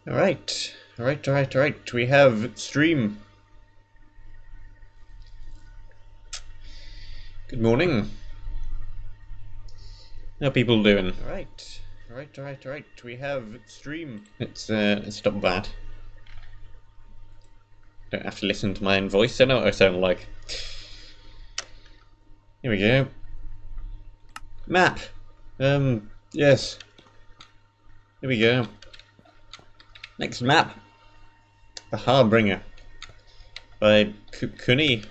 Alright, alright. We have stream. Good morning. How are people doing? Alright. We have stream. It's not bad. Don't have to listen to my own voice. I know what I sound like. Here we go. Map. Yes. Here we go. Next map. The Harbringer. By Kunii.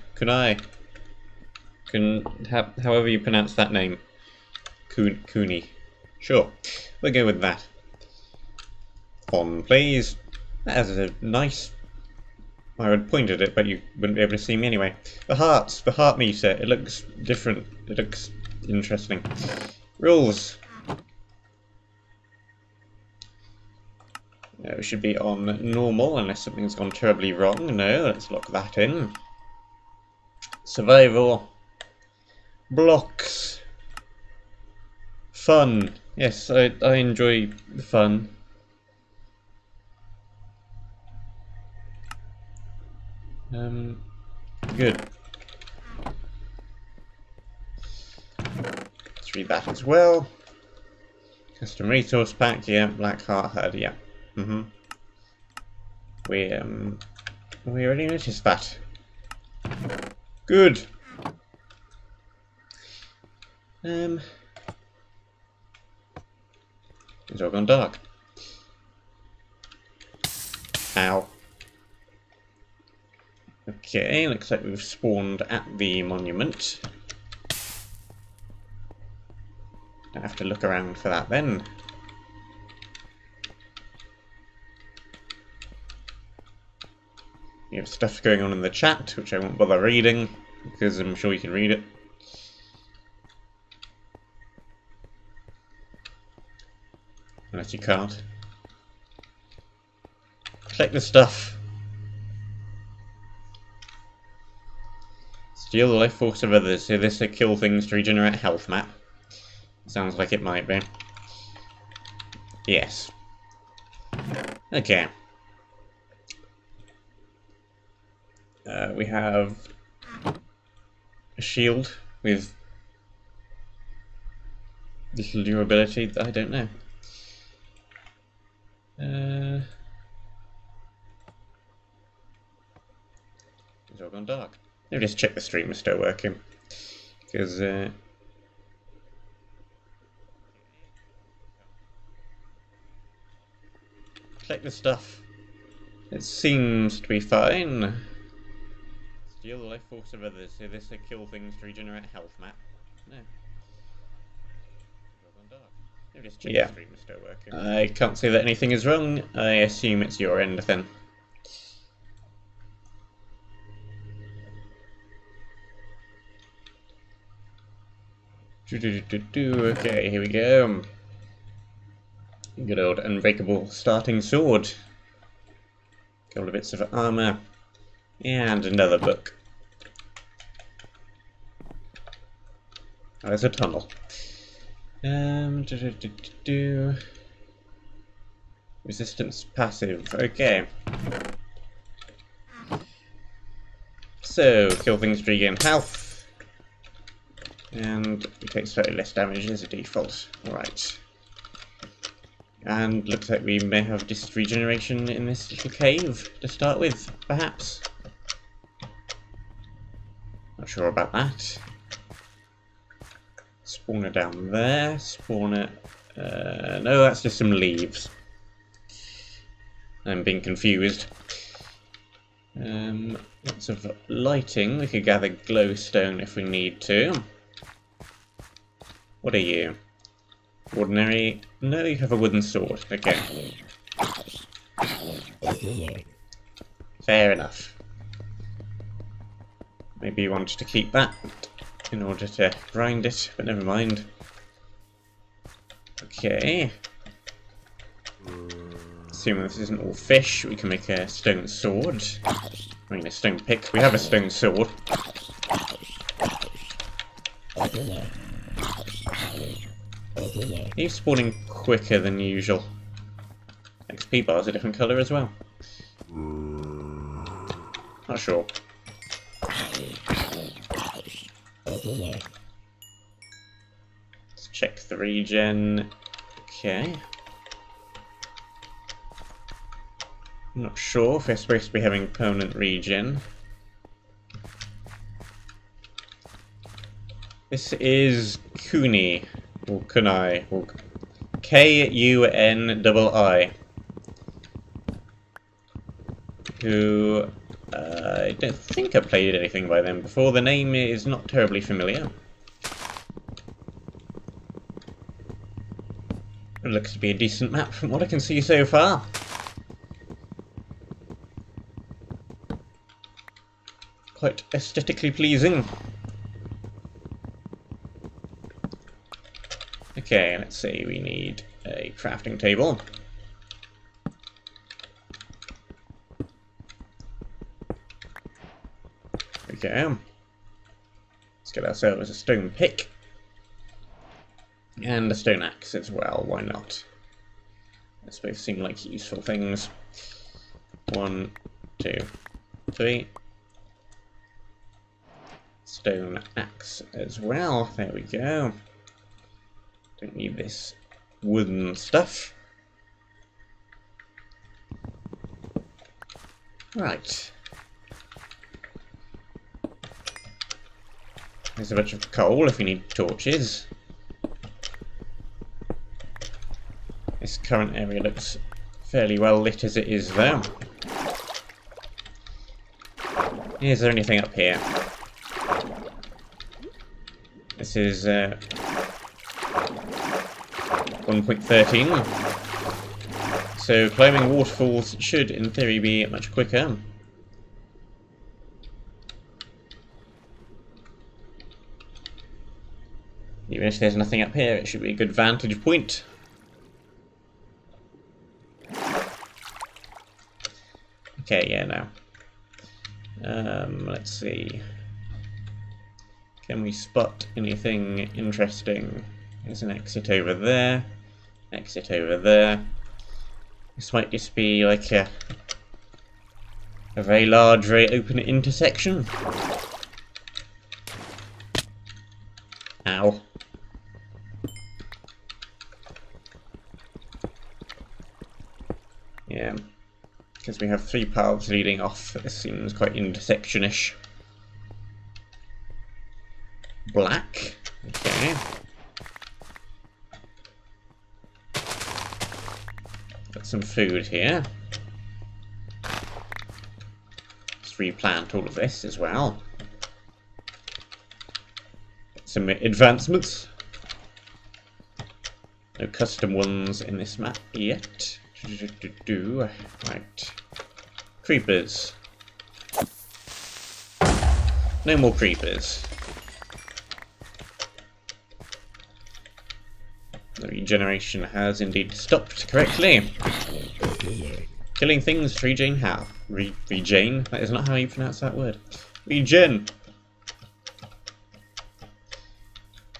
However you pronounce that name. Kunii. Sure. We'll go with that. On, please. That is a nice... I would point at it, but you wouldn't be able to see me anyway. The heart meter. It looks different. It looks interesting. Rules. We should be on normal, unless something's gone terribly wrong. No, let's lock that in. Survival. Blocks. Fun. Yes, I enjoy fun. Good. Let's read that as well. Custom resource pack, yeah. Black heart herd, yeah. We already noticed that. Good. It's all gone dark. Ow. Okay, looks like we've spawned at the monument. Don't have to look around for that then. You have stuff going on in the chat, which I won't bother reading, because I'm sure you can read it. Unless you can't. Collect the stuff. Steal the life force of others. Is this a kill things to regenerate health map? Sounds like it might be. Yes. Okay. We have a shield with little durability. I don't know. It's all gone dark. Let me just check the stream is still working, because collect the stuff. It seems to be fine. Steal the life force of others. Is this a kill things to regenerate health map? No. Let me just check the stream is still working. I can't see that anything is wrong. I assume it's your end then. Okay, here we go. Good old unbreakable starting sword. A couple of bits of armour. And another book. Oh, there's a tunnel. Resistance passive. Okay. So, kill things to regain health. And we take slightly less damage as a default. Alright. And looks like we may have just regeneration in this little cave to start with, perhaps. Not sure about that. Spawner down there. Spawner... no, that's just some leaves. I'm being confused. Lots of lighting. We could gather glowstone if we need to. What are you? Ordinary? No, you have a wooden sword. Okay. Fair enough. Maybe you wanted to keep that in order to grind it, but never mind. Okay. Assuming this isn't all fish, we can make a stone sword. I mean, a stone pick. We have a stone sword. He's spawning quicker than usual. XP bar is a different colour as well. Not sure. Let's check the regen. Okay. I'm not sure if we're supposed to be having permanent regen. This is Kunii, or Kunii, or Kunii, who I don't think I played anything by them before. The name is not terribly familiar. It looks to be a decent map from what I can see so far. Quite aesthetically pleasing. Okay, let's see, we need a crafting table. Okay. Let's get ourselves a stone pick. And a stone axe as well, why not? Those both seem like useful things. 1, 2, 3. Stone axe as well, there we go. Don't need this wooden stuff. Right. There's a bunch of coal if we need torches. This current area looks fairly well lit as it is though. Is there anything up here? This is 1.13. So climbing waterfalls should in theory be much quicker. Even if there's nothing up here, it should be a good vantage point. Okay, yeah, now. Let's see. Can we spot anything interesting? There's an exit over there. Exit over there. This might just be like a very large, very open intersection. Ow. Yeah, because we have 3 paths leading off. This seems quite intersection-ish. Black. Okay. Got some food here. Let's replant all of this as well. Some advancements. No custom ones in this map yet. Right. Creepers. No more creepers. The regeneration has indeed stopped correctly. Killing things to regain health. Regain? That is not how you pronounce that word. Regen!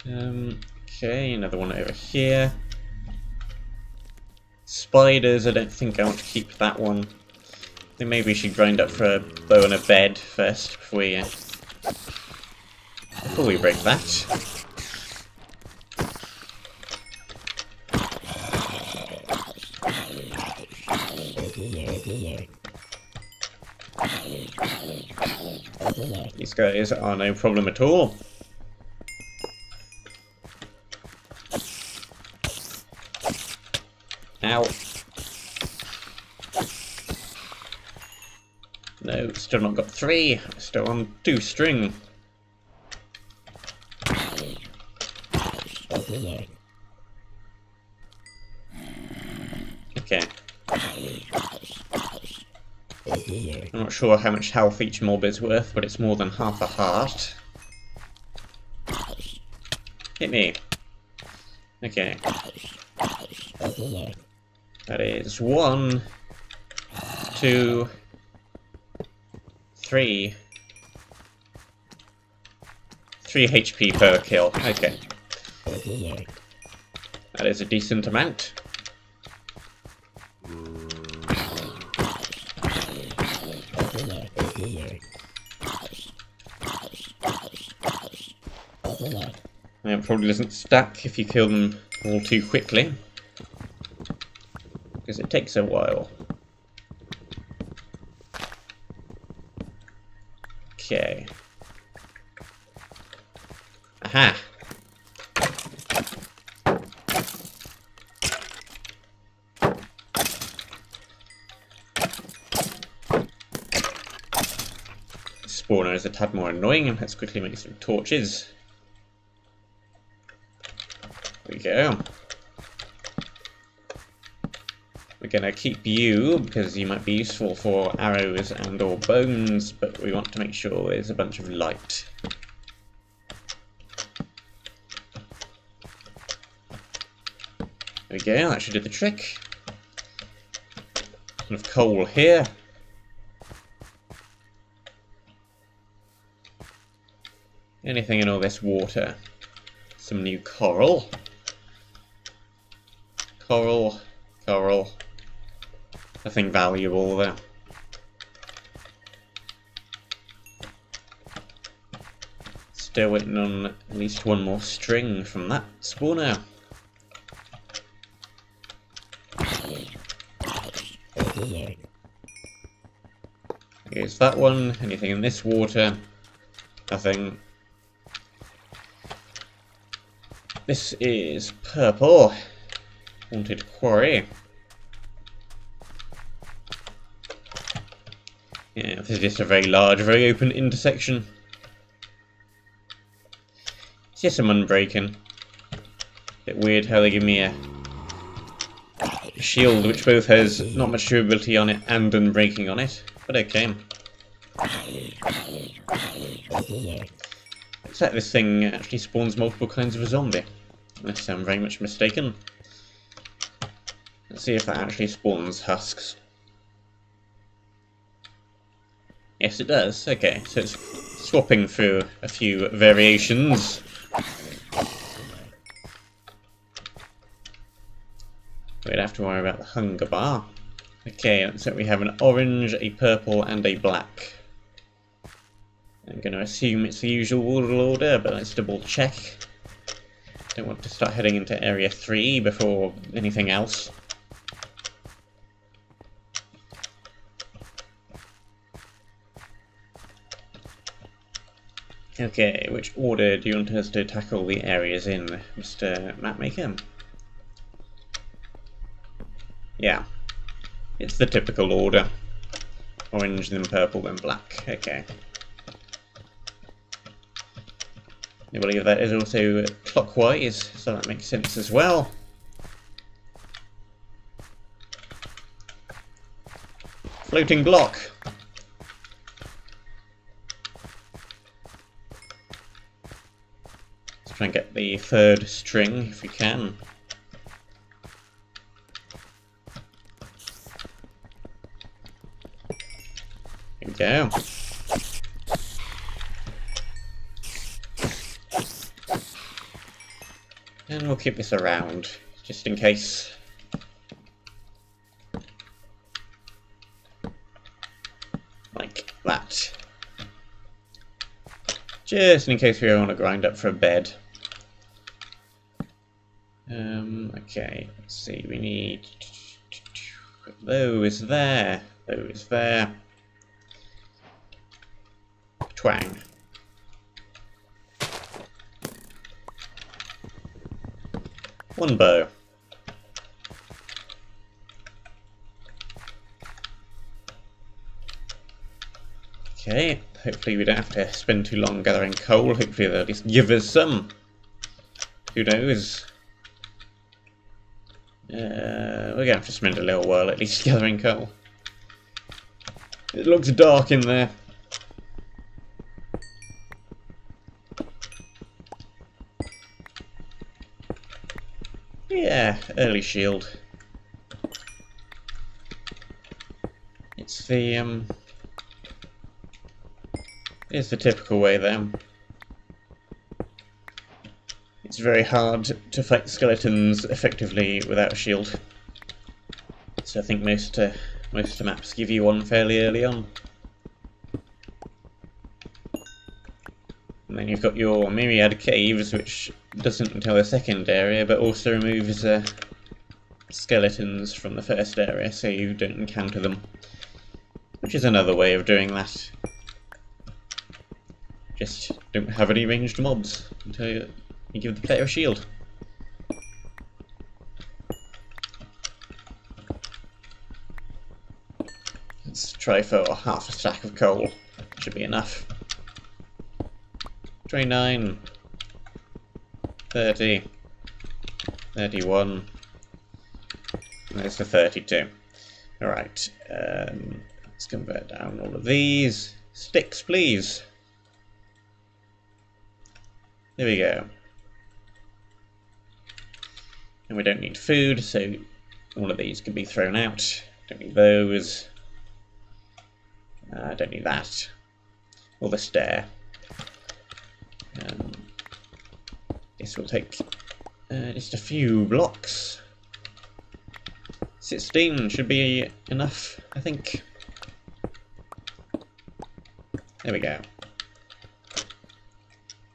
Okay, another one over here. Spiders, I don't think I want to keep that one. I think maybe we should grind up for a bow and a bed first before we break that. These guys are no problem at all. Ow. No, still not got 3. Still on 2 string. Okay. I'm not sure how much health each mob is worth, but it's more than half a heart. Hit me. Okay. That is 1, 2, 3. 3 HP per kill. Okay. That is a decent amount. It probably doesn't stack if you kill them all too quickly, because it takes a while. Okay. Aha! Spawner is a tad more annoying, and let's quickly make some torches. There we go. We're gonna keep you because you might be useful for arrows and or bones, but we want to make sure there's a bunch of light. There we go, that should do the trick. Of coal here. Anything in all this water? Some new coral. Coral. Nothing valuable there. Still waiting on at least one more string from that spawner. Here's that one. Anything in this water? Nothing. This is purple. Haunted quarry. Yeah, this is just a very large, very open intersection. It's just some unbreaking. Bit weird how they give me a shield which both has not much durability on it and unbreaking on it, but okay. Looks like this thing actually spawns multiple kinds of a zombie, unless I'm very much mistaken. Let's see if that actually spawns husks. Yes, it does. Okay, so it's swapping through a few variations. We don't have to worry about the hunger bar. Okay, so we have an orange, a purple, and a black. I'm going to assume it's the usual order, but let's double check. Don't want to start heading into Area 3 before anything else. Okay, which order do you want us to tackle the areas in, Mr. Mapmaker? Yeah, it's the typical order. Orange, then purple, then black. Okay. I believe that is also clockwise, so that makes sense as well. Floating block. Let's try and get the third string if we can. Here we go. And we'll keep this around, just in case. Like that. Just in case we want to grind up for a bed. Okay, let's see, we need those there, those there. Twang. One bow. Okay, hopefully we don't have to spend too long gathering coal. Hopefully they'll just give us some. Who knows? We're going to have to spend a little while at least gathering coal. It looks dark in there. Yeah, early shield. It's the typical way there. It's very hard to fight skeletons effectively without a shield. So I think most maps give you one fairly early on. And then you've got your myriad caves, which doesn't tell the second area, but also removes skeletons from the first area, so you don't encounter them. Which is another way of doing that. Just don't have any ranged mobs until you give the player a shield. Let's try for half a stack of coal. Should be enough. 29, 30, 31, and there's the 32. Alright, let's convert down all of these. Sticks, please. There we go. And we don't need food, so all of these can be thrown out. Don't need those. Don't need that. Or the stair. This will take just a few blocks. 16 should be enough, I think. There we go.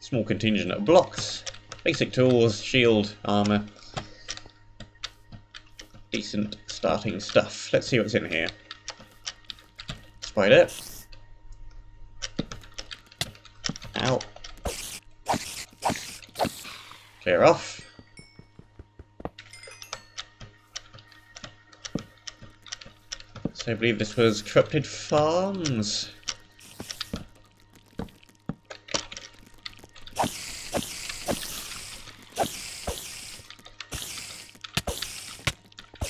Small contingent of blocks. Basic tools, shield, armour. Decent starting stuff. Let's see what's in here. Spider. Ow. Clear off. So I believe this was Corrupted Farms.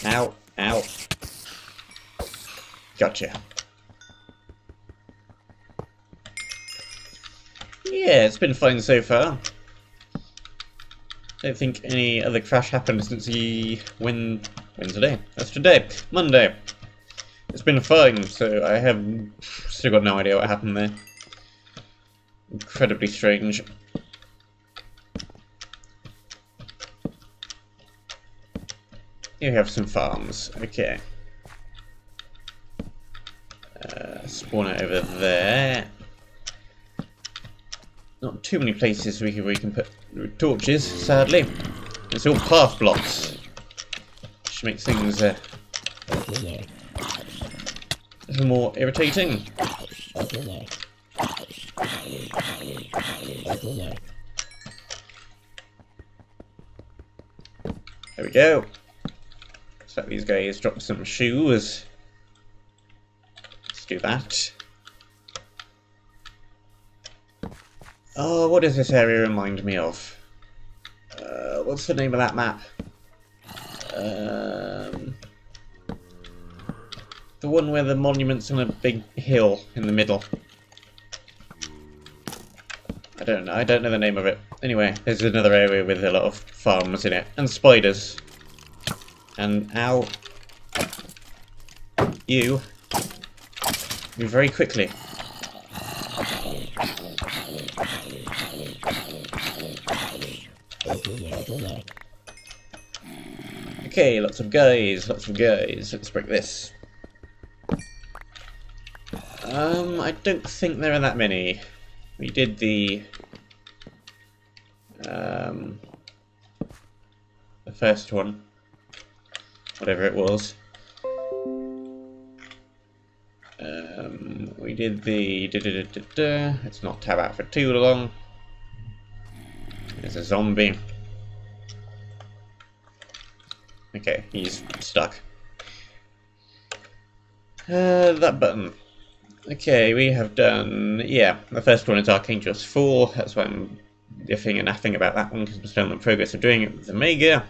Ow, ow. Gotcha. Yeah, it's been fine so far. Don't think any other crash happened since Wednesday. That's today. Monday. It's been fine, so I have still got no idea what happened there. Incredibly strange. Here we have some farms. Okay. Spawn it over there. Not too many places we can put torches, sadly. It's all path blocks, which makes things a little more irritating. There we go. Let's let these guys drop some shoes. Let's do that. Oh, what does this area remind me of? What's the name of that map? The one where the monument's on a big hill in the middle. I don't know the name of it. Anyway, there's another area with a lot of farms in it. And spiders. And ow. You. Move very quickly. Okay, lots of guys, lots of guys. Let's break this. I don't think there are that many. We did the first one, whatever it was. We did the Let's not tab out for too long. There's a zombie. Okay, he's stuck. That button. Okay, we have done, yeah, the first one is Archangels 4, that's why I'm iffing and naffing about that one, because I'm still in the progress of doing it with the Mega.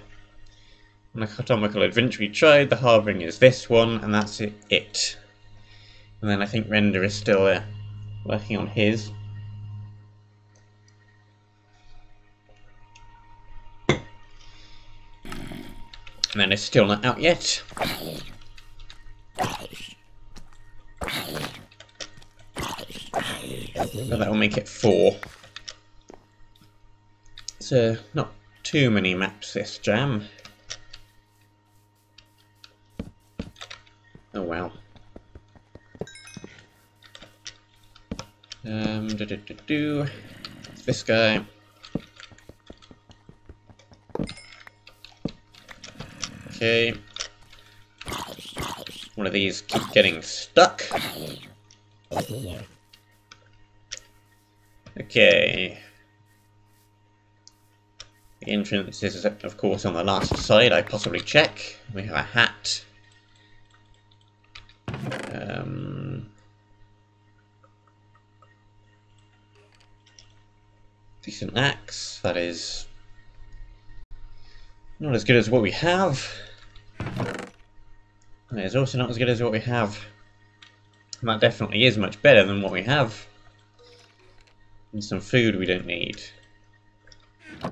And the Cartomical Adventure we tried, the Harbringer is this one, and that's it. And then I think Render is still working on his. And then it's still not out yet. So that will make it 4. So, not too many maps this jam. Oh well. Let's This guy. Okay. One of these keep getting stuck. Okay. The entrance is, of course, on the last side. I possibly check. We have a hat. Decent axe. That is not as good as what we have. It's also not as good as what we have. And that definitely is much better than what we have. And some food we don't need. I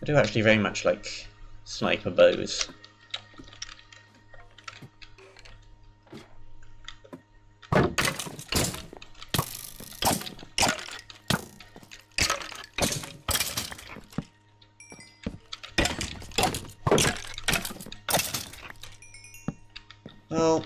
do actually very much like sniper bows. Well,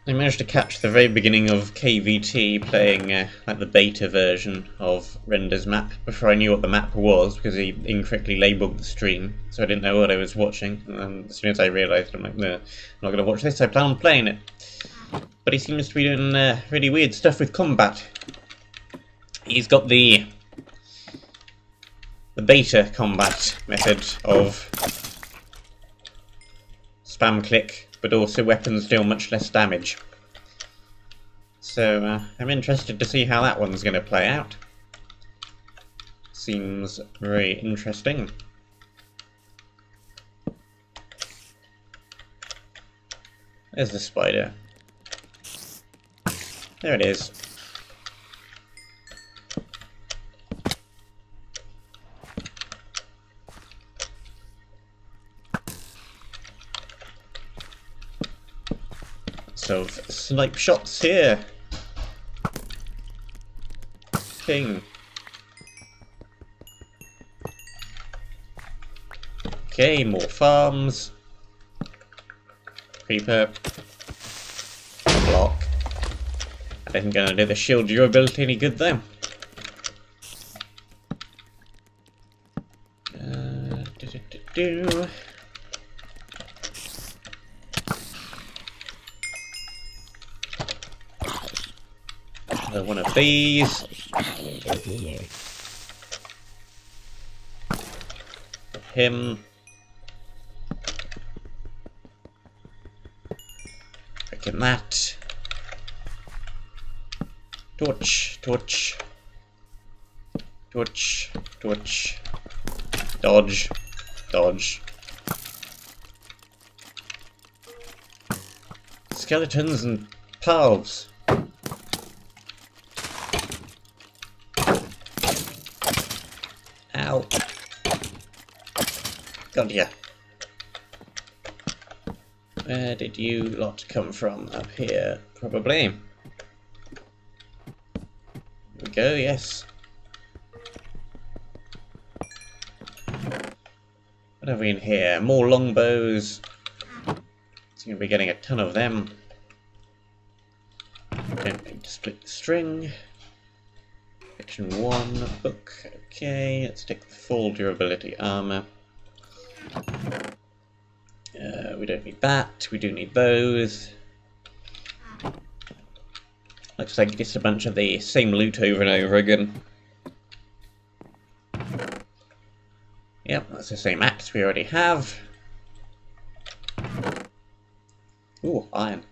I managed to catch the very beginning of KVT playing like the beta version of Render's map before I knew what the map was, because he incorrectly labelled the stream, so I didn't know what I was watching. And as soon as I realised, I'm like, no, I'm not going to watch this, I plan on playing it. But he seems to be doing really weird stuff with combat. He's got the beta combat method of spam click, but also weapons deal much less damage. So I'm interested to see how that one's going to play out. Seems very interesting. There's the spider. There it is. So snipe shots here. King. Okay, more farms. Creeper. Block. That isn't going to do the shield durability any good though. Another one of these. Him. Breaking that. Torch, torch. Torch, torch. Dodge, dodge. Skeletons and pals. Ow. Got ya. Where did you lot come from? Up here, probably. There we go, yes. What have we in here? More longbows. Seem to be getting a ton of them. Don't need to split the string. Section 1, book. Okay, let's take the full durability armor. We don't need that. We do need those. Looks like just a bunch of the same loot over and over again. Yep, that's the same axe we already have. Ooh, iron.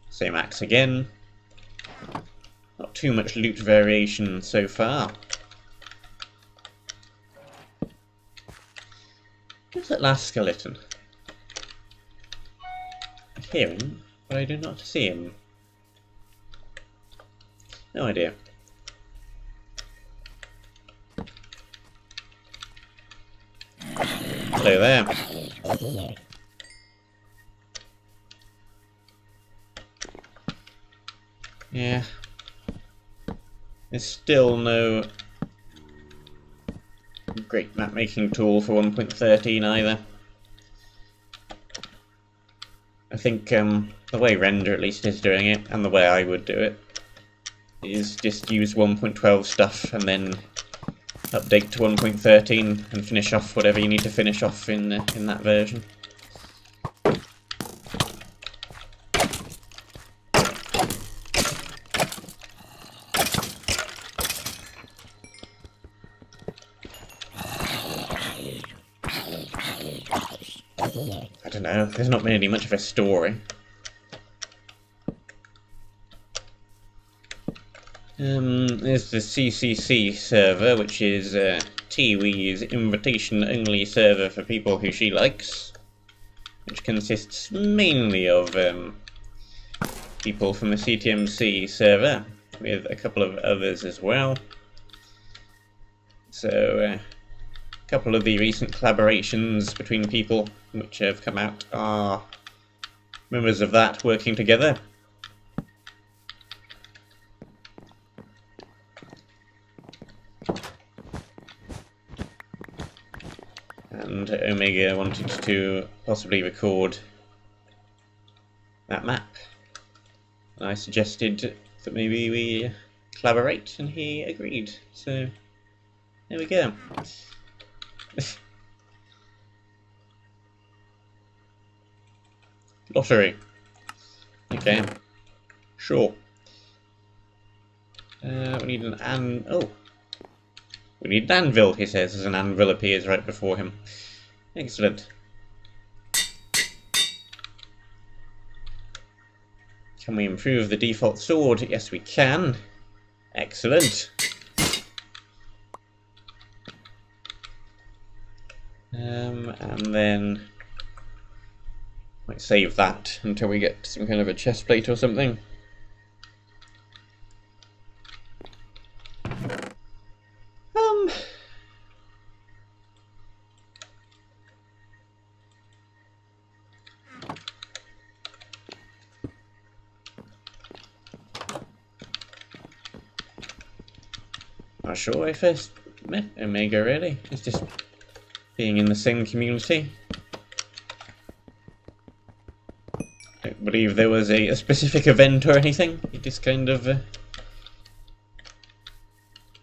Same axe again. Not too much loot variation so far. Where's that last skeleton? I hear him, but I do not see him. No idea. Hello there. Yeah. There's still no great map making tool for 1.13 either. I think the way Render at least is doing it, and the way I would do it, is just use 1.12 stuff and then update to 1.13 and finish off whatever you need to finish off in that version. I don't know, there's not really much of a story. There's the CCC server, which is Tiwi's invitation-only server for people who she likes, which consists mainly of people from the CTMC server, with a couple of others as well. So, a couple of the recent collaborations between people which have come out are members of that working together. And Omega wanted to possibly record that map. And I suggested that maybe we collaborate, and he agreed. So, there we go. Lottery. Okay. Sure. We need an we need an anvil, he says, as an anvil appears right before him. Excellent. Can we improve the default sword? Yes, we can. Excellent. And then might save that until we get some kind of a chest plate or something. Not sure I first met Omega, really. It's just being in the same community. I don't believe there was a specific event or anything. You just kind of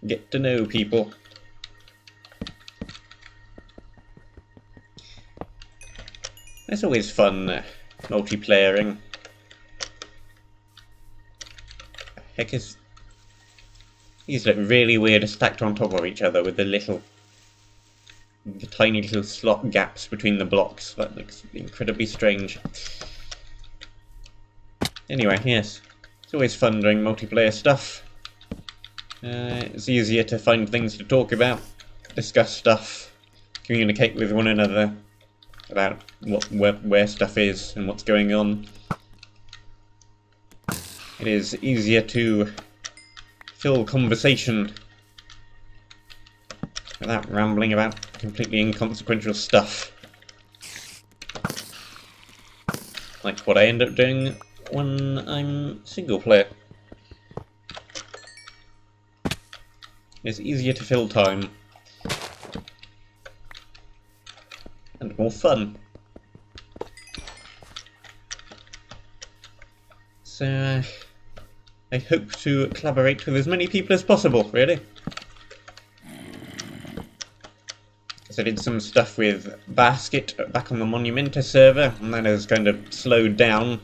get to know people. It's always fun multiplayering. Heck is these look really weird stacked on top of each other with the tiny little slot gaps between the blocks. That looks incredibly strange. Anyway, yes, it's always fun doing multiplayer stuff. It's easier to find things to talk about, discuss stuff, communicate with one another about where stuff is and what's going on. It is easier to fill conversation without rambling about completely inconsequential stuff. Like what I end up doing when I'm single player. It's easier to fill time. And more fun. So, I hope to collaborate with as many people as possible, really. Because I did some stuff with Basket back on the Monumenta server, and that has kind of slowed down.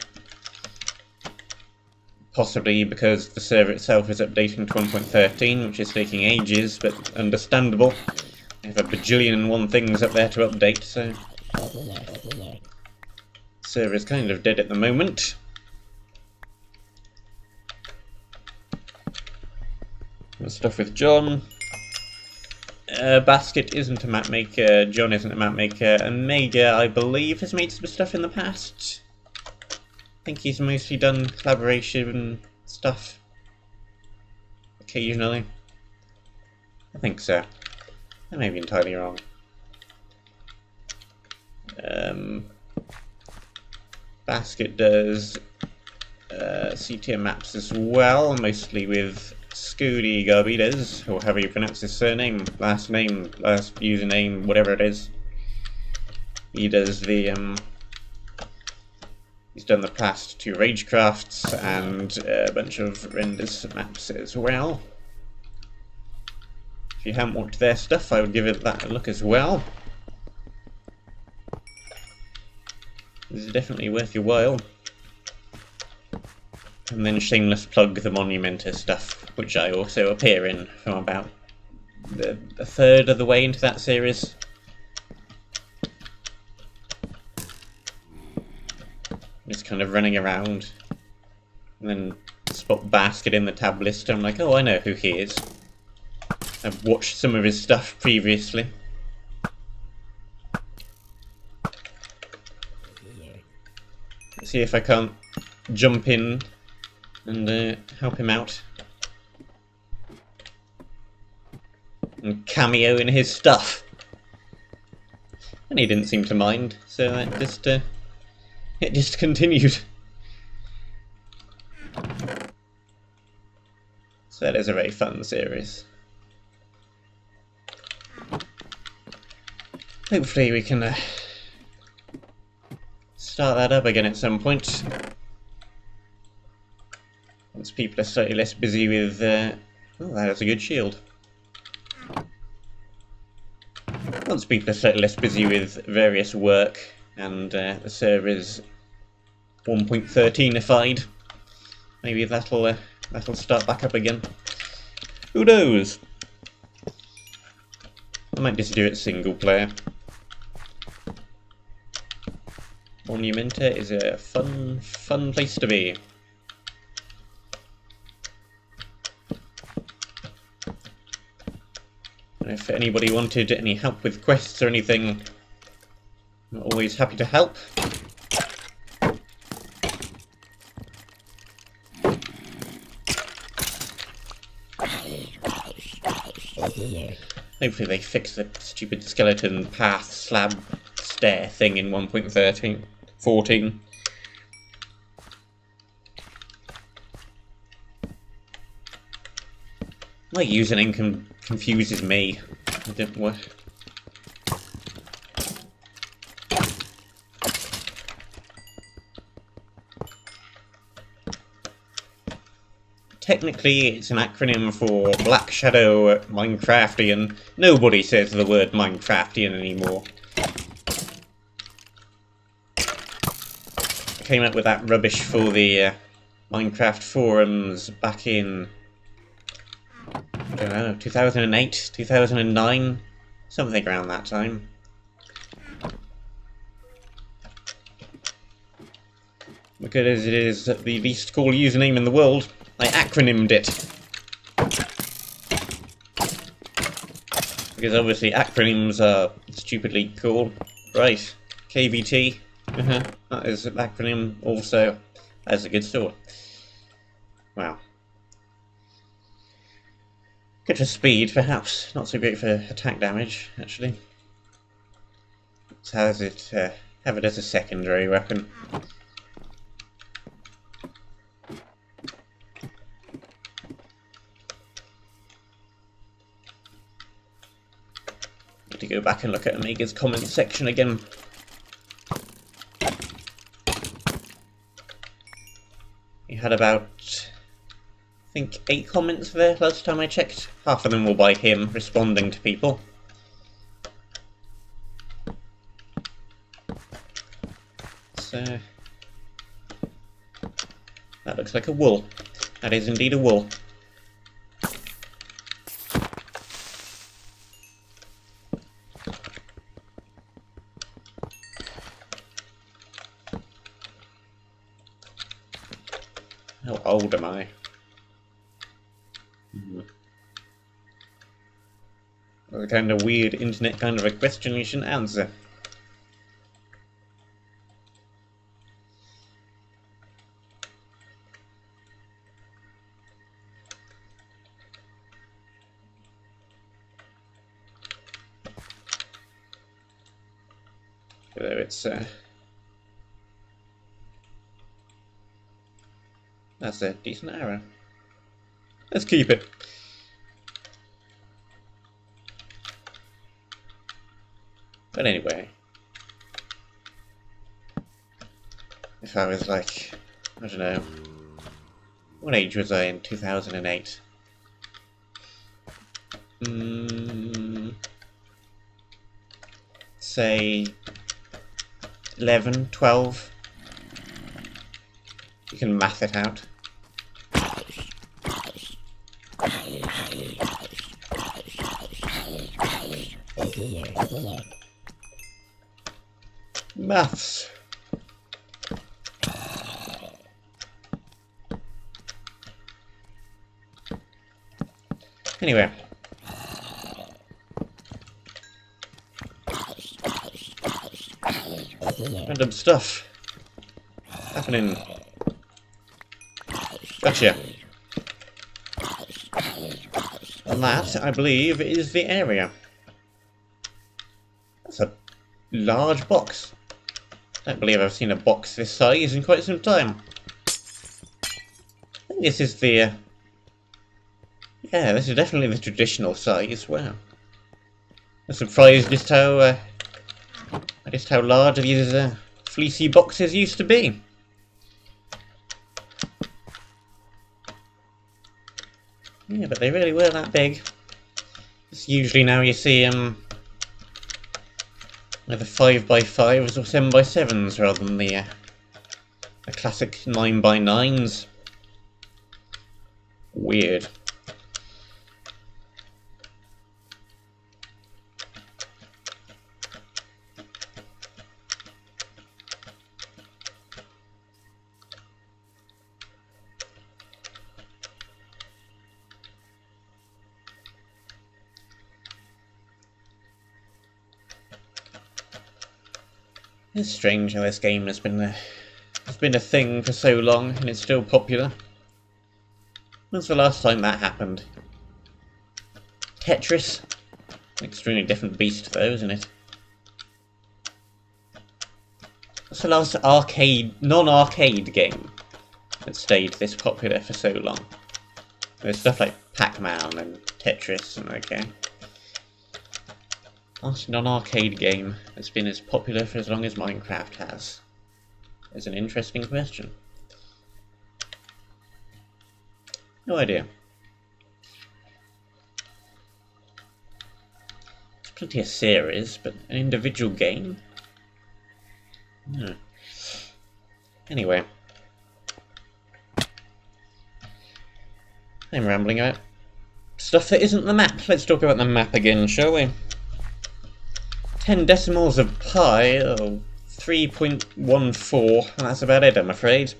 Possibly because the server itself is updating to 1.13, which is taking ages, but understandable. I have a bajillion and one things up there to update, so the server is kind of dead at the moment. Stuff with John. Basket isn't a map maker, John isn't a map maker, and Mega, I believe, has made some stuff in the past. I think he's mostly done collaboration stuff occasionally. I think so. I may be entirely wrong. Basket does CTM maps as well, mostly with Scooty Garbides, or however you pronounce his surname, last username, whatever it is. He does the He's done the past 2 Ragecrafts and a bunch of renders maps as well. If you haven't watched their stuff, I would give it that a look as well. This is definitely worth your while. And then shameless plug the Monumenta stuff, which I also appear in from about a third of the way into that series. Just kind of running around, and then spot Basket in the tab list. I'm like, oh, I know who he is. I've watched some of his stuff previously. Let's see if I can't jump in and help him out. And cameo in his stuff. And he didn't seem to mind, so it just continued. So that is a very fun series. Hopefully we can start that up again at some point. Once people are slightly less busy with... oh, that is a good shield. Once people are slightly less busy with various work and the server is 1.13ified, maybe that'll start back up again. Who knows? I might just do it single player. Monumenta is a fun place to be. And if anybody wanted any help with quests or anything, I'm always happy to help. Hopefully they fix the stupid skeleton path slab stair thing in 1.14. My username confuses me. I don't work. Technically, it's an acronym for Black Shadow Minecraftian. Nobody says the word Minecraftian anymore. I came up with that rubbish for the Minecraft forums back in, I don't know, 2008, 2009, something around that time. Because it is the least cool username in the world, I acronymed it. Because obviously acronyms are stupidly cool. Right, KBT, that is an acronym also. That's a good store. Wow. Good for speed, perhaps. Not so great for attack damage, actually. It has it, have it as a secondary weapon. To go back and look at Omega's comments section again. He had about, I think, 8 comments there last time I checked. Half of them were by him responding to people. So that looks like a wool. That is indeed a wool. How old am I? That's a kind of weird internet kind of a question you shouldn't answer. So it's that's a decent arrow. Let's keep it. But anyway. if I was like, I don't know, what age was I in 2008? Say 11, 12. You can math it out. Maths. Anyway. Random stuff happening. Gotcha. And that, I believe, is the area. That's a large box. I don't believe I've seen a box this size in quite some time. I think this is the... yeah, this is definitely the traditional size. Wow. I'm surprised just how large these fleecy boxes used to be. Yeah, but they really were that big. It's usually now you see either 5x5s or 7x7s rather than the classic 9x9s. Weird. It's strange how this game has been a thing for so long and it's still popular. When's the last time that happened? Tetris? An extremely different beast though, isn't it? What's the last non-arcade game that stayed this popular for so long? There's stuff like Pac-Man and Tetris and okay. Last non-arcade game that's been as popular for as long as Minecraft has is an interesting question. No idea. There's plenty of series, but an individual game? No. Anyway. I'm rambling about stuff that isn't the map. Let's talk about the map again, shall we? 10 decimals of pi, or 3.14, and that's about it, I'm afraid.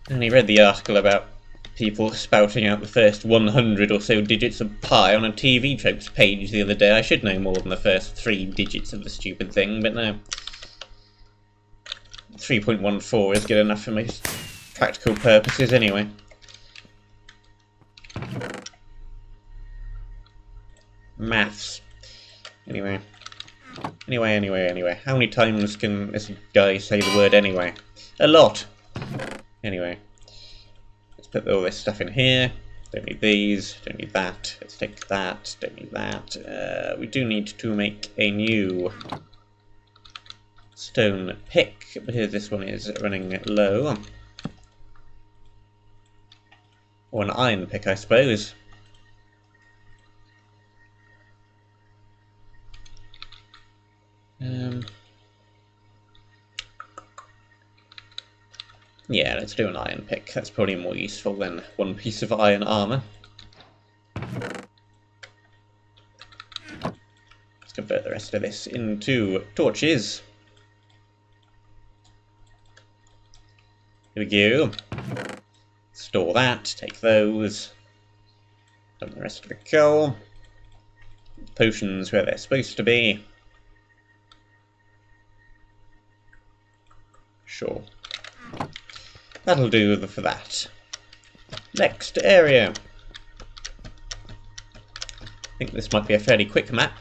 I only read the article about people spouting out the first 100 or so digits of pi on a TV tropes page the other day. I should know more than the first 3 digits of the stupid thing, but no. 3.14 is good enough for most practical purposes anyway. Maths. Anyway. How many times can this guy say the word anyway? A lot. Anyway. Let's put all this stuff in here. Don't need these. Don't need that. Let's take that. Don't need that. We do need to make a new stone pick, because this one is running low. Or an iron pick, I suppose. Yeah, let's do an iron pick. That's probably more useful than one piece of iron armor. Let's convert the rest of this into torches. Here we go. Store that, take those. Dump the rest of the coal. Potions where they're supposed to be. Sure. That'll do for that. Next area. I think this might be a fairly quick map.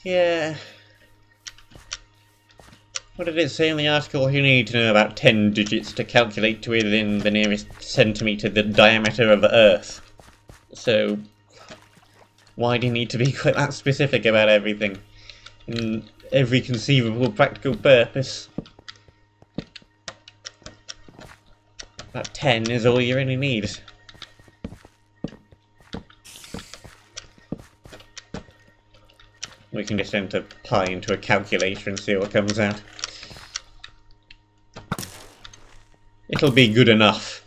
Yeah. What did it say in the article? You need to know about 10 digits to calculate to within the nearest centimetre the diameter of the Earth. So, why do you need to be quite that specific about everything? In every conceivable practical purpose. About 10 is all you really need. We can just enter pi into a calculator and see what comes out. It'll be good enough.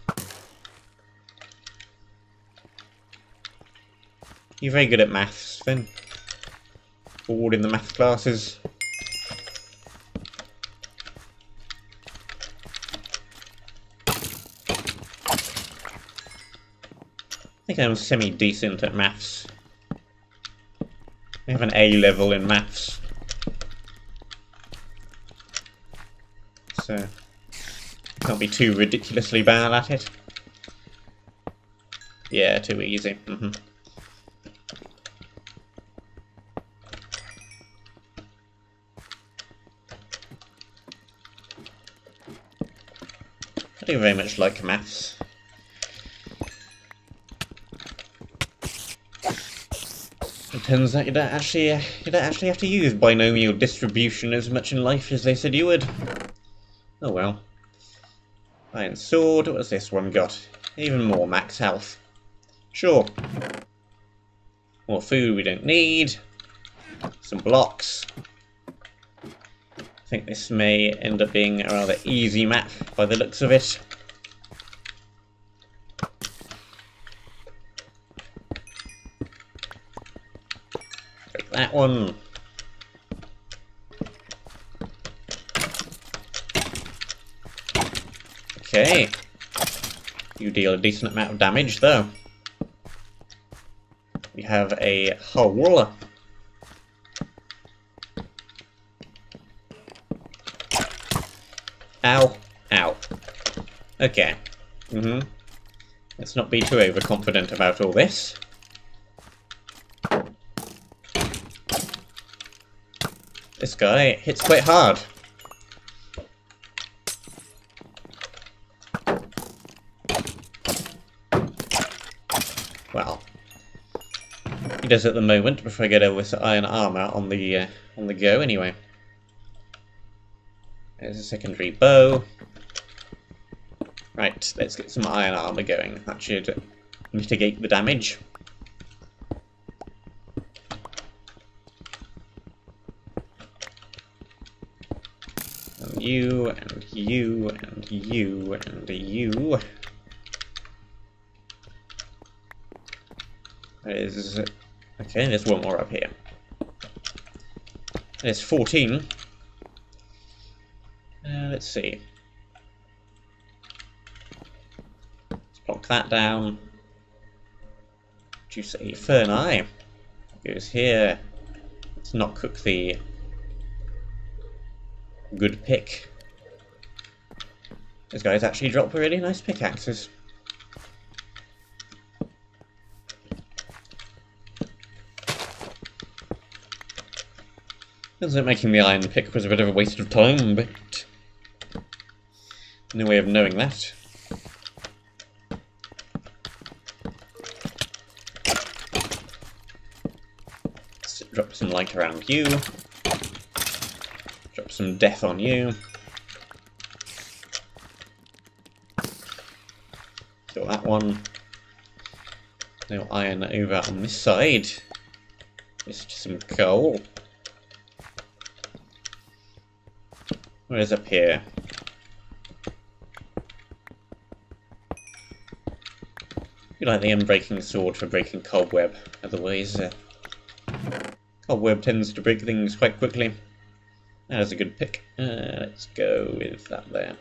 You're very good at maths, then. Forward in the math classes. I think I'm semi-decent at maths. I have an A level in maths. So, can't be too ridiculously bad at it. Yeah, too easy. I do very much like maths. It turns out you don't actually have to use binomial distribution as much in life as they said you would. Oh well. Iron sword. What's this one got? Even more max health. Sure. More food we don't need. Some blocks. I think this may end up being a rather easy map by the looks of it. Break that one. Okay. You deal a decent amount of damage though. We have a hole. Ow. Ow. Okay. Let's not be too overconfident about all this. This guy hits quite hard. Well, he does at the moment before I get all this iron armor on the go anyway. There's a secondary bow. Right, let's get some iron armor going. That should mitigate the damage. And you, and you, and you, and you. There's... okay, there's one more up here. There's 14. Let's see. Let's block that down. Juice a Ferni. Goes here. Let's not cook the good pick. These guys actually drop really nice pickaxes. Ends up making the iron pick was a bit of a waste of time, but no way of knowing that. Let's drop some light around you. Drop some death on you. Kill that one. No iron over on this side. Just some coal. What is up here? You like the unbreaking sword for breaking cobweb. Otherwise, cobweb tends to break things quite quickly. That is a good pick. Let's go with that there.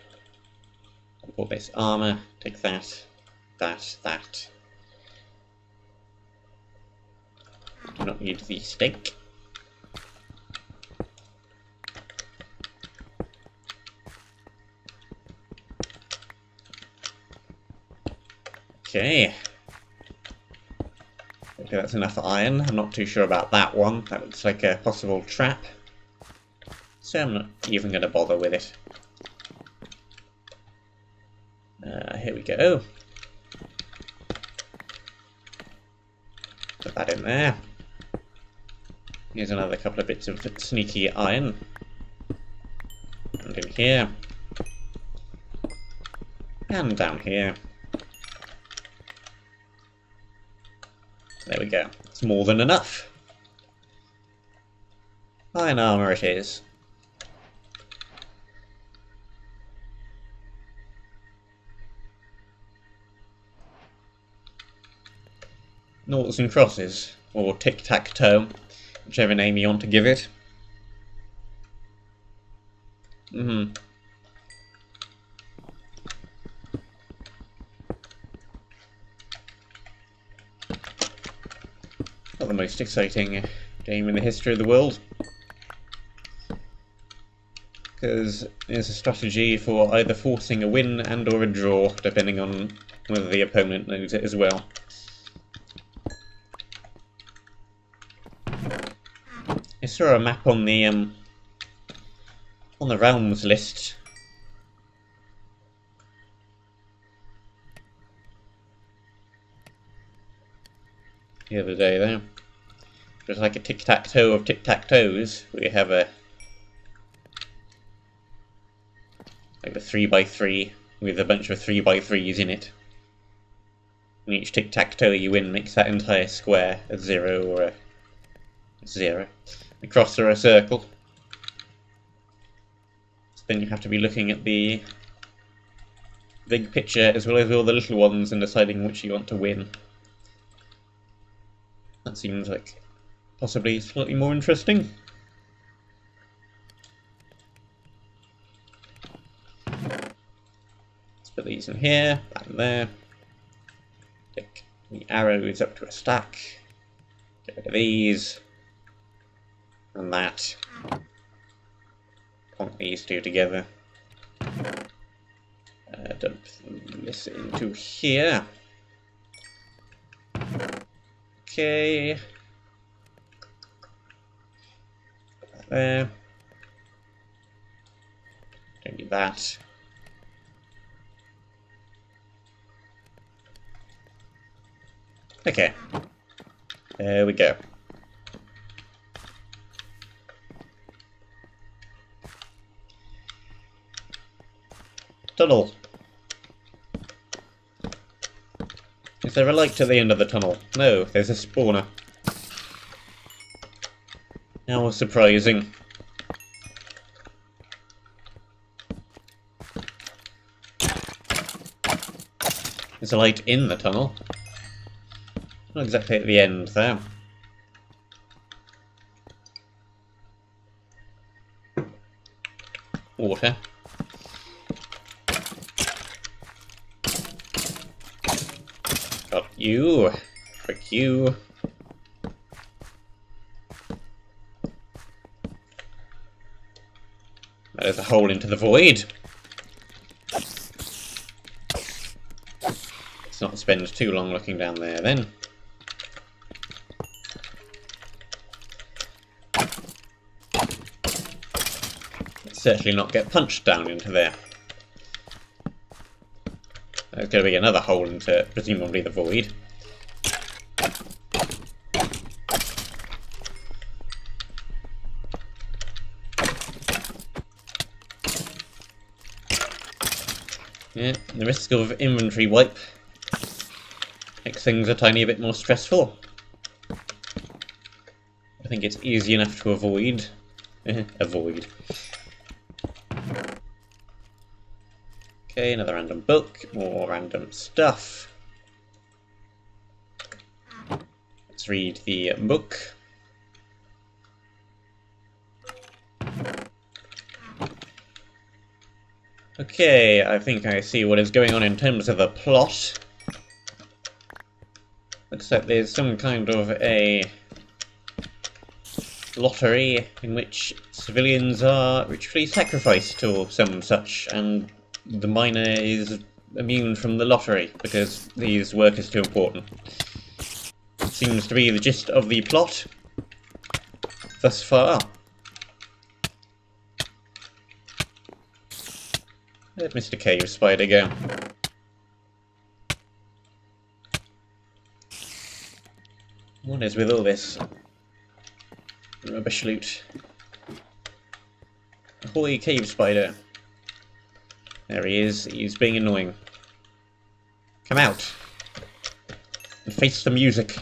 I'll put this armor. Take that. That. Do not need the steak. Okay. Okay, that's enough iron. I'm not too sure about that one. That looks like a possible trap. so I'm not even going to bother with it. Here we go. Put that in there. Here's another couple of bits of sneaky iron. And in here. And down here. There we go. It's more than enough. Iron armour it is. Noughts and crosses, or tic-tac-toe, whichever name you want to give it. Not the most exciting game in the history of the world, because it's a strategy for either forcing a win and or a draw, depending on whether the opponent knows it as well. I saw a map on the realms list. The other day there. Just like a tic-tac-toe of tic-tac-toes, we have a 3x3 with a bunch of 3x3s in it. And each tic-tac-toe you win makes that entire square a 0 or a 0. Across or a circle. So then you have to be looking at the big picture as well as all the little ones and deciding which you want to win. That seems like possibly slightly more interesting. Let's put these in here, that in there. Take the arrows up to a stack. Get rid of these. And that. Plonk these two together. Dump this into here. Okay. Put that there. Don't need that. Okay. There we go. Tunnel. Is there a light at the end of the tunnel? No, there's a spawner. How surprising. There's a light in the tunnel. Not exactly at the end there. Water. Got you. Frick you. There's a hole into the void. Let's not spend too long looking down there then. Let's certainly not get punched down into there. There's going to be another hole into presumably the void. Yeah, the risk of inventory wipe makes things a tiny bit more stressful. I think it's easy enough to avoid. Avoid. Okay, another random book, more random stuff. Let's read the book. Okay, I think I see what is going on in terms of the plot. Looks like there's some kind of a lottery in which civilians are ritually sacrificed or some such, and the miner is immune from the lottery because his work is too important. Seems to be the gist of the plot thus far. Where'd Mr. Cave Spider go? What is with all this rubbish loot? Ahoy, Cave Spider. There he is. He's being annoying. Come out and face the music.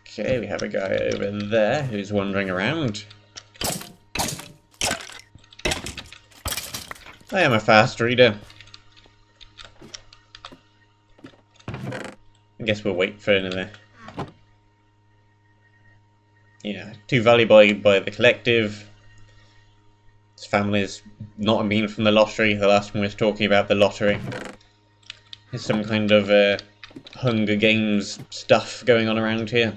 Okay, we have a guy over there who's wandering around. I am a fast reader. I guess we'll wait for another. Yeah, too valuable by the collective. His family's not immune from the lottery. The last one was talking about the lottery. There's some kind of Hunger Games stuff going on around here.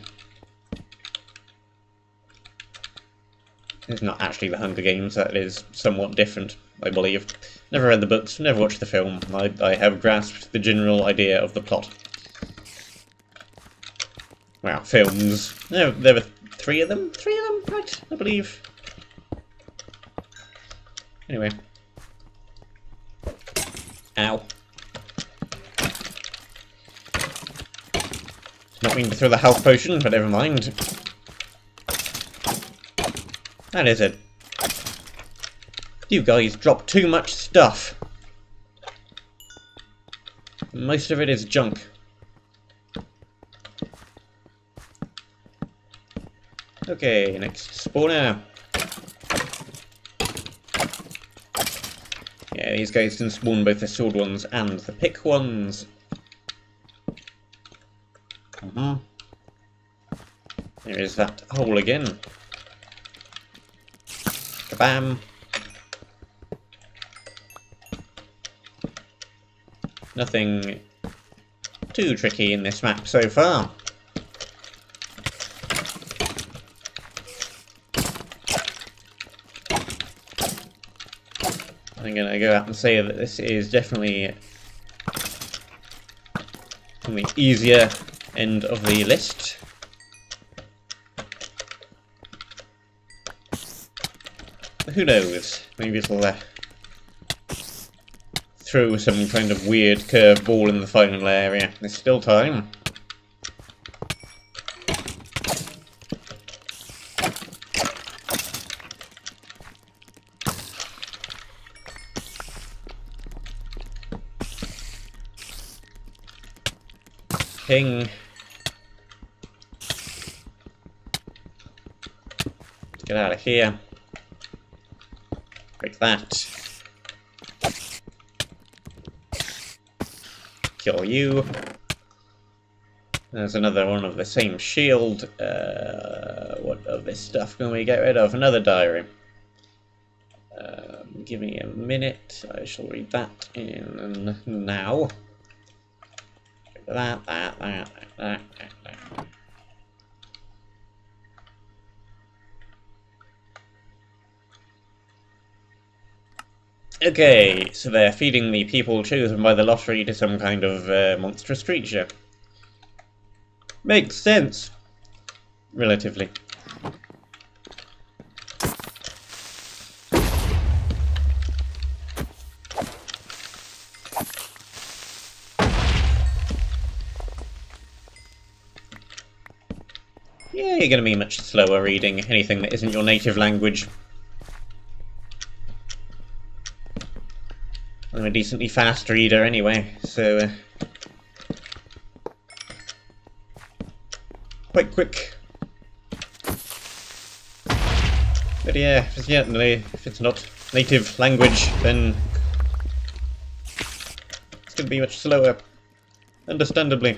It's not actually the Hunger Games, that is somewhat different, I believe. Never read the books, never watched the film. I have grasped the general idea of the plot. Wow, films. There were three of them? Three of them, right, I believe. Anyway. Ow. Not mean to throw the health potion, but never mind. That is it. You guys drop too much stuff. Most of it is junk. Okay, next spawner. Yeah, these guys can spawn both the sword ones and the pick ones. There is that hole again. Kabam! Nothing too tricky in this map so far. I'm gonna go out and say that this is definitely on the easier end of the list. Who knows? Maybe it'll throw some kind of weird curveball in the final area. There's still time. Ping. Get out of here. Break that. Kill you. There's another one of the same shield. What of this stuff can we get rid of? Another diary. Give me a minute. I shall read that in now. That. Okay, so they're feeding the people chosen by the lottery to some kind of monstrous creature. Makes sense. Relatively. Yeah, you're going to be much slower reading anything that isn't your native language. I'm a decently fast reader anyway, so quite quick. But yeah, if it's not native language, then it's going to be much slower, understandably.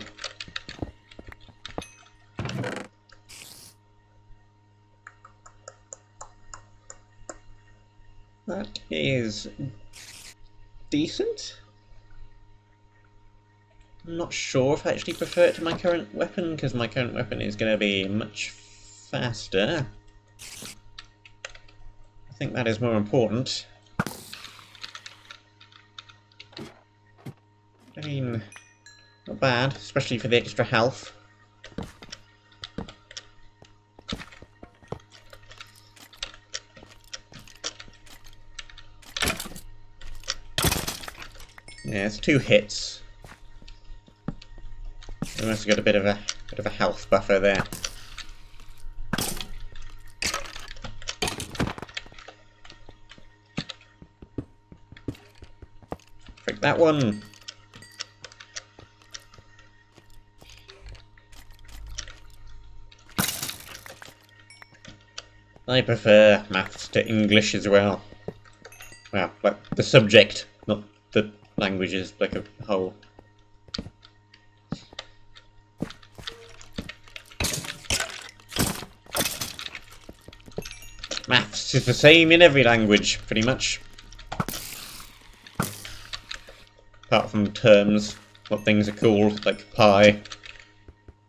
That is decent. I'm not sure if I actually prefer it to my current weapon, because my current weapon is going to be much faster. I think that is more important. I mean, not bad, especially for the extra health. Yeah, it's 2 hits. We must have got a bit of a health buffer there. Frick that one. I prefer maths to English as well. Well, like the subject, not the languages, like a whole. Maths is the same in every language, pretty much. Apart from terms, what things are called, like pi.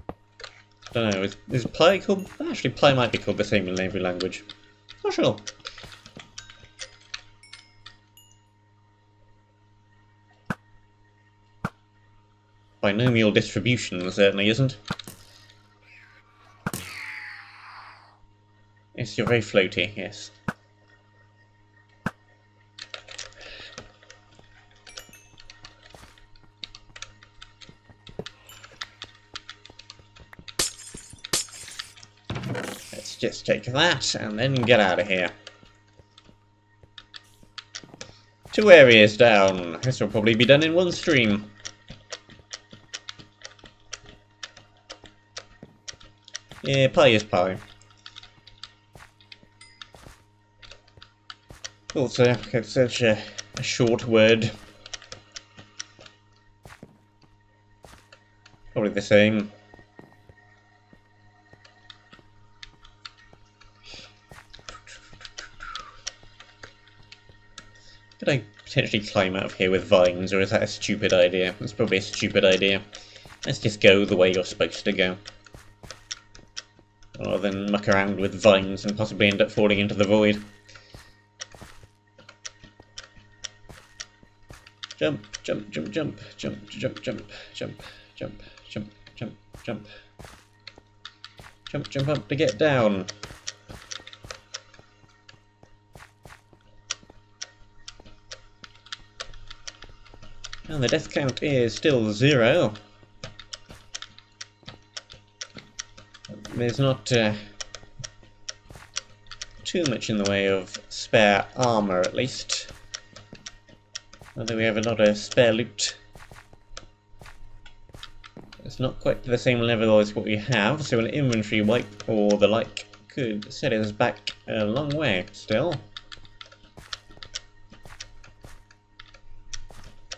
I don't know, is pi called? Actually, pi might be called the same in every language. Not sure. Binomial distribution certainly isn't. Yes, you're very floaty, yes. Let's just take that and then get out of here. 2 areas down. This will probably be done in 1 stream. Yeah, pi is pi. Also, it's such a short word. Probably the same. Could I potentially climb out of here with vines, or is that a stupid idea? That's probably a stupid idea. Let's just go the way you're supposed to go. Rather than muck around with vines and possibly end up falling into the void. Jump, jump, jump, jump, jump, jump, jump, jump, jump, jump, jump, jump. Jump, jump up to get down. And the death count is still 0. There's not too much in the way of spare armour, at least. Although we have a lot of spare loot. It's not quite to the same level as what we have, so an inventory wipe or the like could set us back a long way still.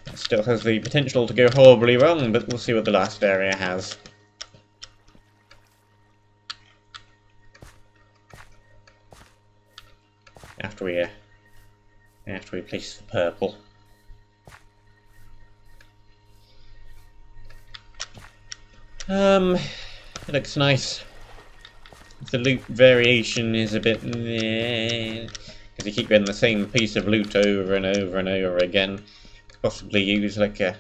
It still has the potential to go horribly wrong, but we'll see what the last area has. After we place the purple. It looks nice. The loot variation is a bit meh, because you keep getting the same piece of loot over and over and over again. Possibly use like a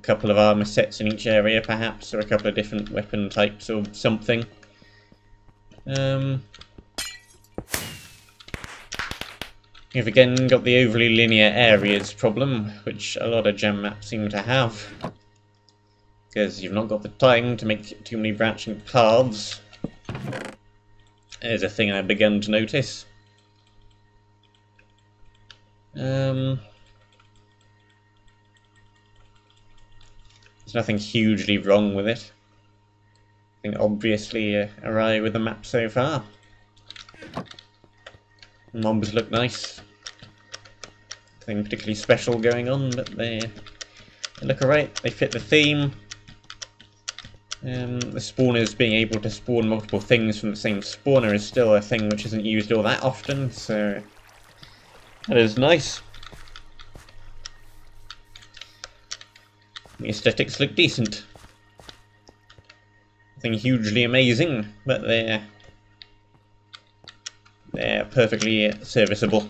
couple of armor sets in each area, perhaps, or a couple of different weapon types or something. You've again got the overly linear areas problem, which a lot of gem maps seem to have. Because you've not got the time to make too many branching paths. There's a thing I've begun to notice. There's nothing hugely wrong with it. I think obviously awry with the map so far. Mobs look nice. Nothing particularly special going on, but they look alright. They fit the theme. The spawners being able to spawn multiple things from the same spawner is still a thing which isn't used all that often, so that is nice. The aesthetics look decent. Nothing hugely amazing, but they're perfectly serviceable.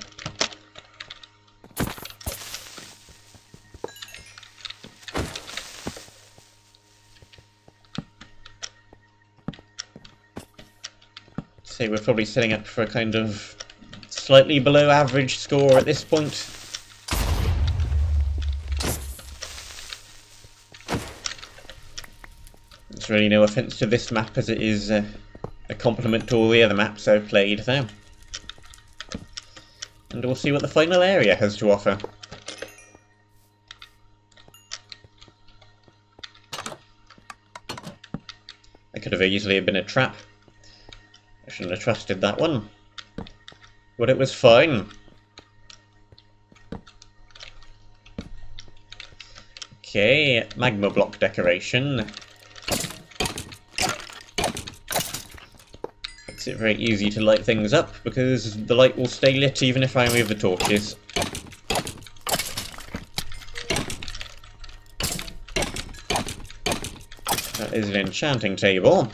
So we're probably setting up for a kind of slightly below average score at this point. It's really no offence to this map, as it is a compliment to all the other maps I've played, though. And we'll see what the final area has to offer. That could have easily been a trap. I shouldn't have trusted that one. But it was fine. Okay, magma block decoration. Makes it very easy to light things up, because the light will stay lit even if I move the torches. That is an enchanting table.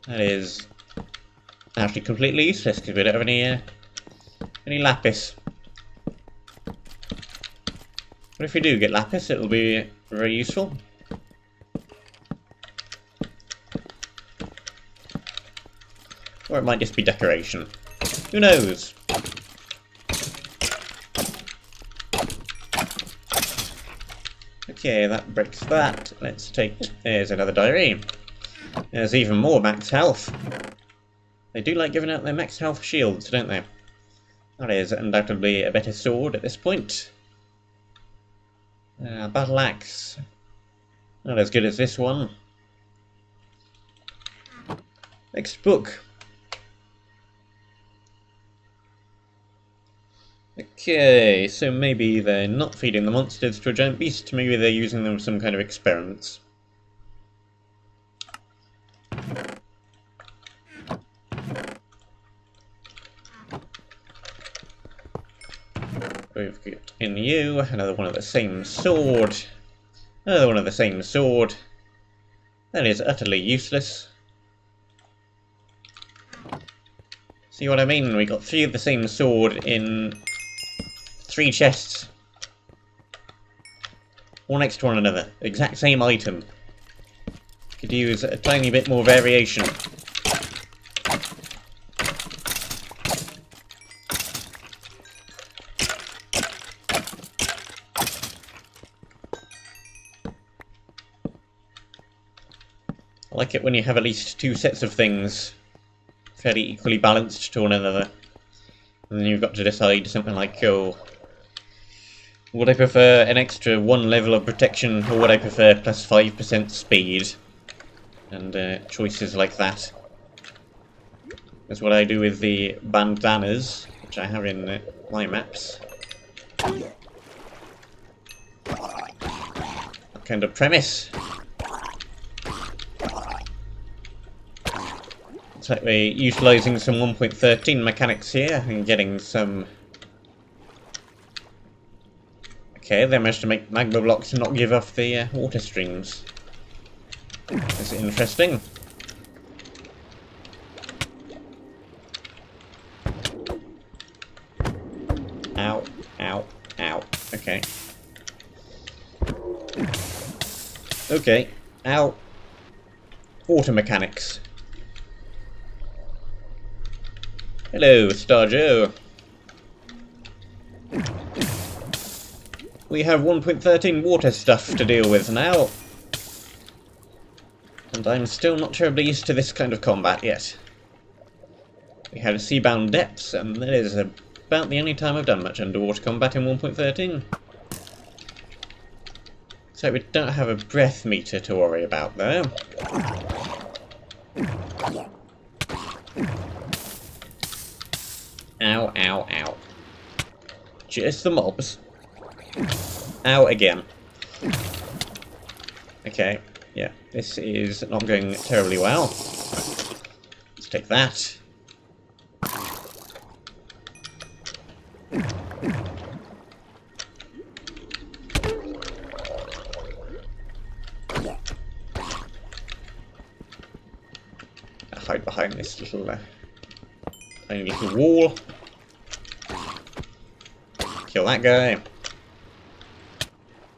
That is actually completely useless because we don't have any lapis. But if we do get lapis, it'll be very useful. Or it might just be decoration. Who knows? Okay, that breaks that. Let's take... There's another diary. There's even more max health. They do like giving out their max health shields, don't they? That is undoubtedly a better sword at this point. Battle axe. Not as good as this one. Next book. Okay, so maybe they're not feeding the monsters to a giant beast, maybe they're using them for some kind of experiments. We've got in you, another one of the same sword, another one of the same sword. That is utterly useless. See what I mean? We got 3 of the same sword in 3 chests. All next to one another. Exact same item. Could use a tiny bit more variation. I like it when you have at least 2 sets of things fairly equally balanced to one another. And then you've got to decide something like, oh, would I prefer an extra 1 level of protection, or would I prefer plus 5% speed? And choices like that. That's what I do with the bandanas, which I have in my maps. What kind of premise? It's like we're utilising some 1.13 mechanics here and getting some... Okay, they managed to make magma blocks and not give off the water streams. That's interesting. Ow, ow, ow. Okay. Okay, ow. Water mechanics. Hello, Star Joe. We have 1.13 water stuff to deal with now. And I'm still not terribly used to this kind of combat yet. We have Seabound Depths, and that is about the only time I've done much underwater combat in 1.13. So we don't have a breath meter to worry about there. Ow, ow, ow. Just the mobs. Ow again. Okay, yeah, this is not going terribly well. Let's take that. I'll hide behind this little tiny little wall. Kill that guy.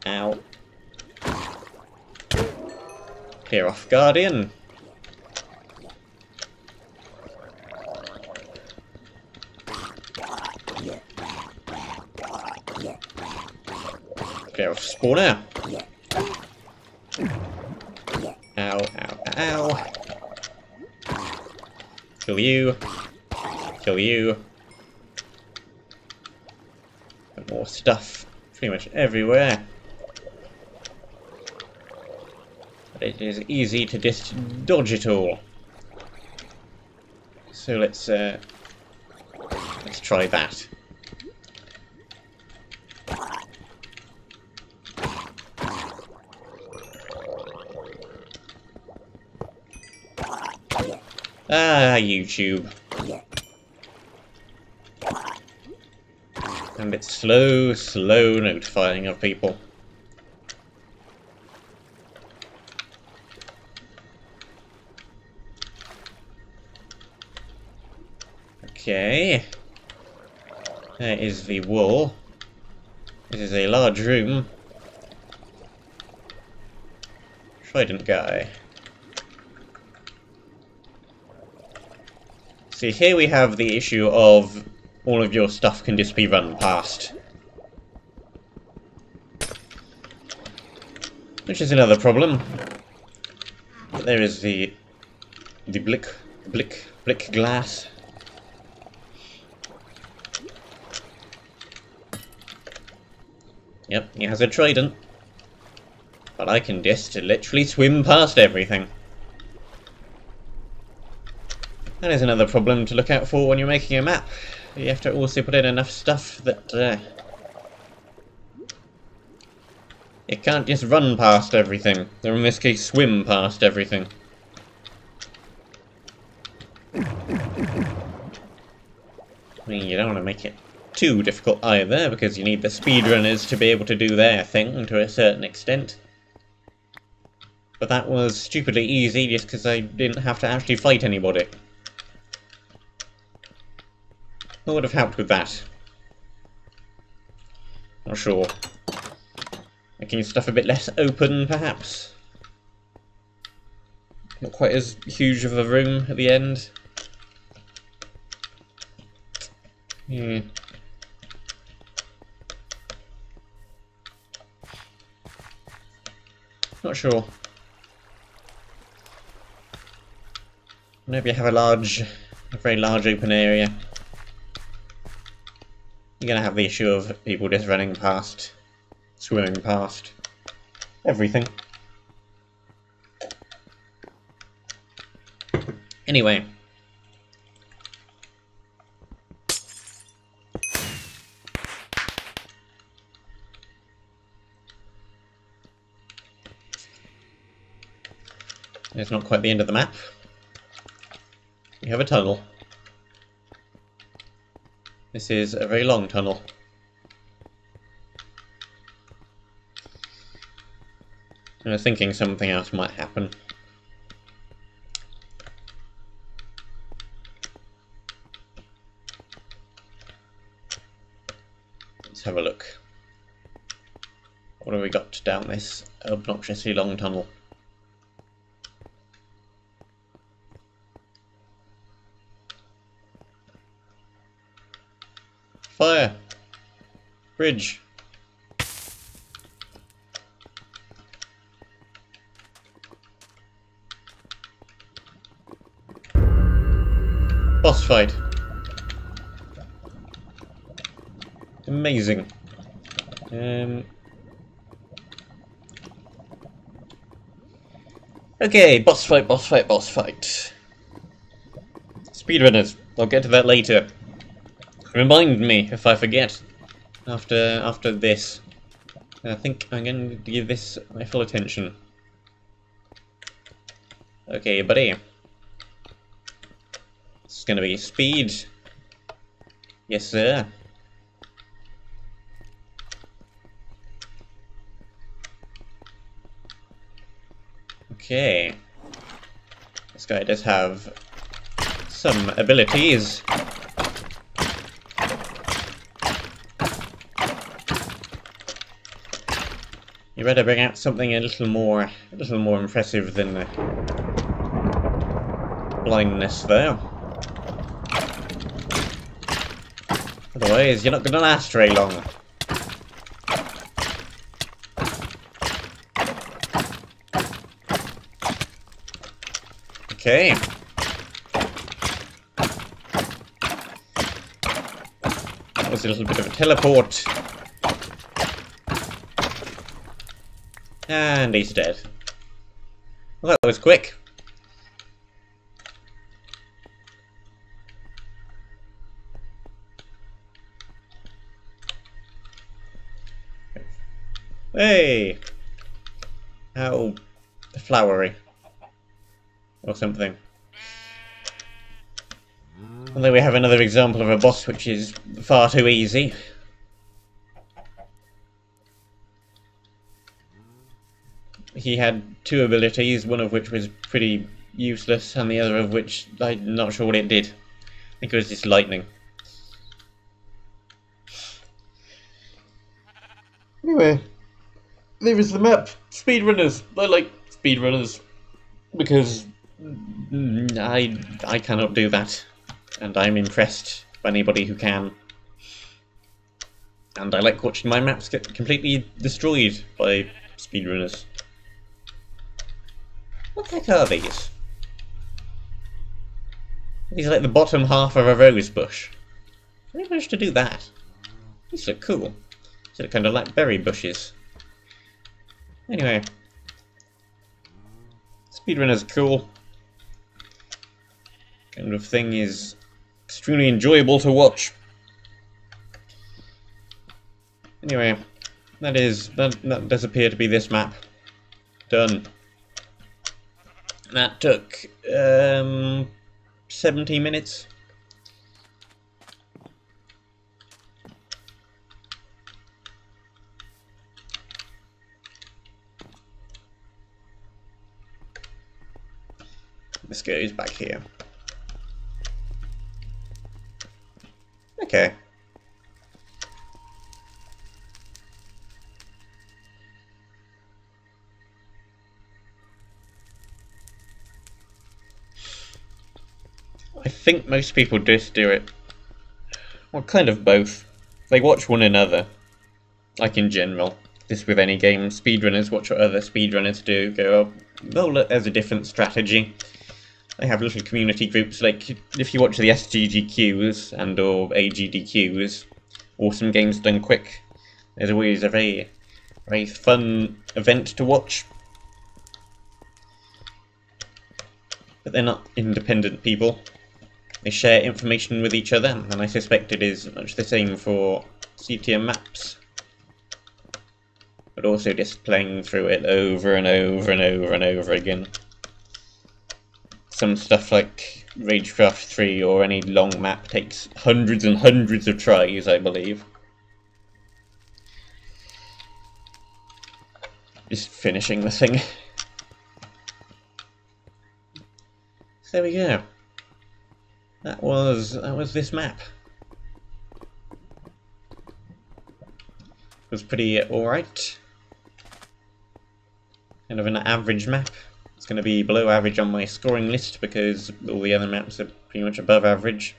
Ow. Clear off Guardian. Clear off Spawner. Ow! Kill you. Kill you. And more stuff pretty much everywhere. But it is easy to just dodge it all. So let's try that. Ah, YouTube. And it's slow notifying of people. Okay. There is the wall. This is a large room. Trident guy. See, here we have the issue of all of your stuff can just be run past. Which is another problem. But there is the blick glass. Yep, he has a trident. But I can just literally swim past everything. That is another problem to look out for when you're making a map. You have to also put in enough stuff that it can't just run past everything, or in this case swim past everything. I mean, you don't want to make it too difficult either, because you need the speedrunners to be able to do their thing to a certain extent. But that was stupidly easy just because I didn't have to actually fight anybody. What would have helped with that? Not sure. Making stuff a bit less open, perhaps? Not quite as huge of a room at the end. Hmm. Not sure. Whenever you have a very large open area, you're gonna have the issue of people just running past, swimming past everything. Anyway. It's not quite the end of the map. We have a tunnel. This is a very long tunnel. I was thinking something else might happen. Let's have a look. What have we got down this obnoxiously long tunnel? Fire! Bridge! Boss fight! Amazing. Okay, boss fight. Speedrunners, I'll get to that later. Remind me if I forget after this. I think I'm going to give this my full attention. Okay, buddy. It's going to be speed. Yes, sir. Okay. This guy does have some abilities. You better bring out something a little more impressive than the blindness there. Otherwise, you're not going to last very long. Okay. That was a little bit of a teleport. And he's dead. Well, that was quick. Hey! How flowery. Or something. Although we have another example of a boss which is far too easy. He had two abilities, one of which was pretty useless, and the other of which I'm not sure what it did. I think it was just lightning. Anyway, there is the map. Speedrunners. I like speedrunners because I cannot do that, and I'm impressed by anybody who can. And I like watching my maps get completely destroyed by speedrunners. What the heck are these? These are like the bottom half of a rose bush. How did I manage to do that? These look cool. These look kind of like berry bushes. Anyway. Speedrunners are cool. Kind of thing is extremely enjoyable to watch. Anyway, that does appear to be this map. Done. That took 17 minutes. This goes back here. Okay. I think most people just do it. Well, kind of both. They watch one another. Like in general. Just with any game, speedrunners watch what other speedrunners do. Go, oh look, there's a different strategy. They have little community groups, like if you watch the SGGQs and or AGDQs, Awesome Games Done Quick, there's always a very fun event to watch. But they're not independent people. They share information with each other, and I suspect it is much the same for CTM maps. But also just playing through it over and over and over and over again. Some stuff like Ragecraft 3 or any long map takes hundreds and hundreds of tries, I believe. Just finishing the thing. So there we go. That was this map. It was pretty alright. Kind of an average map. It's going to be below average on my scoring list because all the other maps are pretty much above average.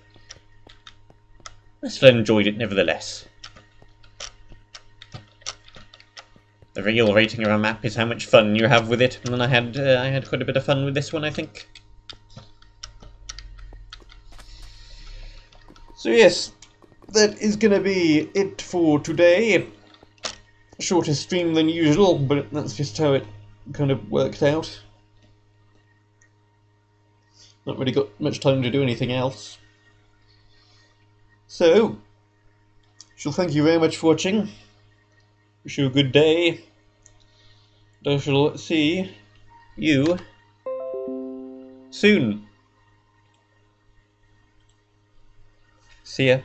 I still enjoyed it nevertheless. The real rating of a map is how much fun you have with it, and I had quite a bit of fun with this one, I think. So yes, that is going to be it for today. Shorter stream than usual, but that's just how it kind of worked out. Not really got much time to do anything else. So, shall thank you very much for watching. Wish you a good day. And I shall see you soon. See ya.